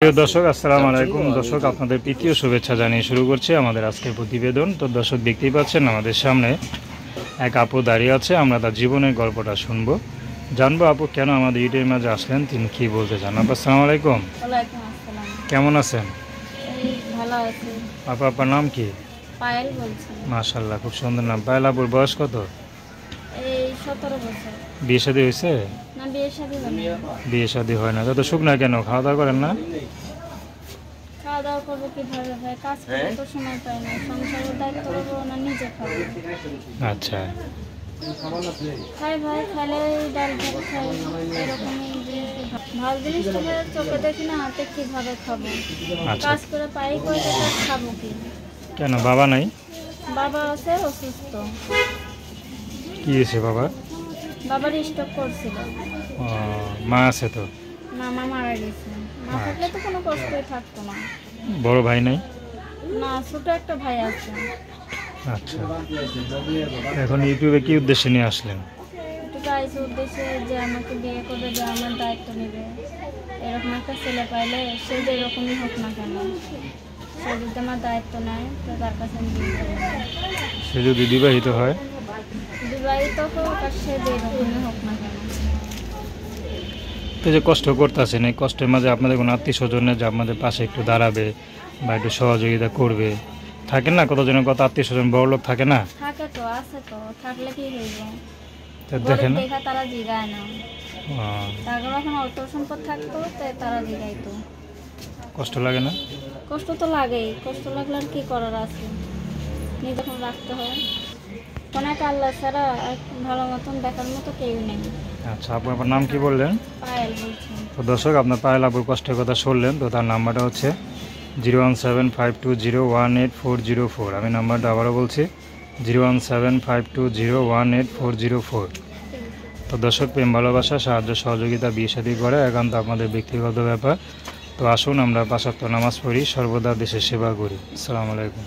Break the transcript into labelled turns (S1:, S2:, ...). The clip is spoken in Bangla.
S1: প্রিয় দর্শক, আসসালামু আলাইকুম। দর্শক, আপনাদের প্রীতীয় শুভেচ্ছা জানিয়ে শুরু করছি আমাদের আজকের প্রতিবেদন। তো দর্শক, দেখতেই পাচ্ছেন আমাদের সামনে এক আপু দাঁড়িয়ে আছে। আমরা তার জীবনের গল্পটা শুনবো, জানবো আপু কেন আমাদের ইউটিউবের মাঝে আসলেন, তিনি কী বলতে চান। আপু আসসালামু আলাইকুম,
S2: ওয়ালাইকুম আসসালাম।
S1: কেমন আছেন?
S2: এই ভালো আছি।
S1: আপু, আপনার নাম কি?
S2: পায়েল বলছি।
S1: মাশাআল্লাহ, খুব সুন্দর নাম। পায়েল আপুর বয়স কত?
S2: এই 17 বছর।
S1: বিয়ে শাদী হয়েছে?
S2: না, বিয়ে শাদী হয়নি।
S1: বিয়ে শাদী হয় না? তত শুকনা কেন, খাওয়া দাওয়া করেন না?
S2: খাওয়া দাওয়া করবো কিভাবে ভাই? কাজ করতে তো সময় পাই না। সংসারের দায়িত্ব করবো না নিজে খাবো?
S1: আচ্ছা,
S2: খাই ভাই, খাইলে ডাল ভাত খাই, এরকমই জিনিস। ভালো জিনিস তো ভাই চোখে দেখি না, হাতে কিভাবে খাবো?
S1: আচ্ছা।
S2: কাজ করে পাই করে টাকা খাবো কি?
S1: কেন, বাবা নাই?
S2: বাবা আছে অসুস্থ।
S1: কি হয়েছে বাবার?
S2: বাবার স্ট্রোক করছিল।
S1: ও, মা আছে তো?
S2: না, মা মারা গেছে। মা থাকলে তো কোনো কষ্টই থাকতো না।
S1: বড় ভাই নাই?
S2: না, ছোট একটা ভাই আছে।
S1: আচ্ছা, এখন ইউটিউবে কি উদ্দেশ্যে নিয়ে আসলেন?
S2: একটু গাইছে উদ্দেশ্যে যে আমাকে বিয়ে করবে, যে আমার দায়িত্ব নেবে। এরকম একটা ছেলে পাইলে সে যে এরকমই হোক না কেন, সে যদি আমার দায়িত্ব নেয় তো তার কাছে আমি বিয়ে করবো।
S1: সে যদি বিবাহিত হয়?
S2: বিবাহিত হোক আর সে যে এরকমই হোক না কেন।
S1: তো যে কষ্ট করতেছেন, এই কষ্টের মাঝে আপনাদের কোনো আত্মীয় স্বজনের যে আপনাদের পাশে একটু দাঁড়াবে বা একটু সহযোগিতা করবে, থাকে না কতজনের, কত আত্মীয় স্বজন বড় লোক থাকে না?
S2: থাকে তো, আছে তো, থাকলে কি হইব?
S1: তো দেখেন না।
S2: দেখা তারা জিগায় না। তারপর এখন অর্থ সম্পদ থাকতো তাই তারা জিগাইতো।
S1: কষ্ট লাগে না?
S2: কষ্ট তো লাগেই। কষ্ট লাগলে আর কি করার আছে? নিজে যখন রাখতে হয়। কোনো একটা আল্লাহ ছাড়া আর ভালো মতন দেখার মতো কেউ নেই।
S1: আচ্ছা আপু, আপনার নাম কি বললেন?
S2: পায়েল বলছি।
S1: তো দর্শক, আপনার পায়েল আপুর কষ্টের কথা শুনলেন। তো তার নাম্বারটা হচ্ছে 01752018404। আমি নাম্বারটা আবারও বলছি, 01752018404। তো দর্শক, প্রেম ভালোবাসা, সাহায্য সহযোগিতা, বিয়ে শাদী করে একান্ত আপনাদের ব্যক্তিগত ব্যাপার। তো আসুন আমরা 5 ওয়াক্ত নামাজ পড়ি, সর্বদা দেশের সেবা করি। আসসালামু আলাইকুম।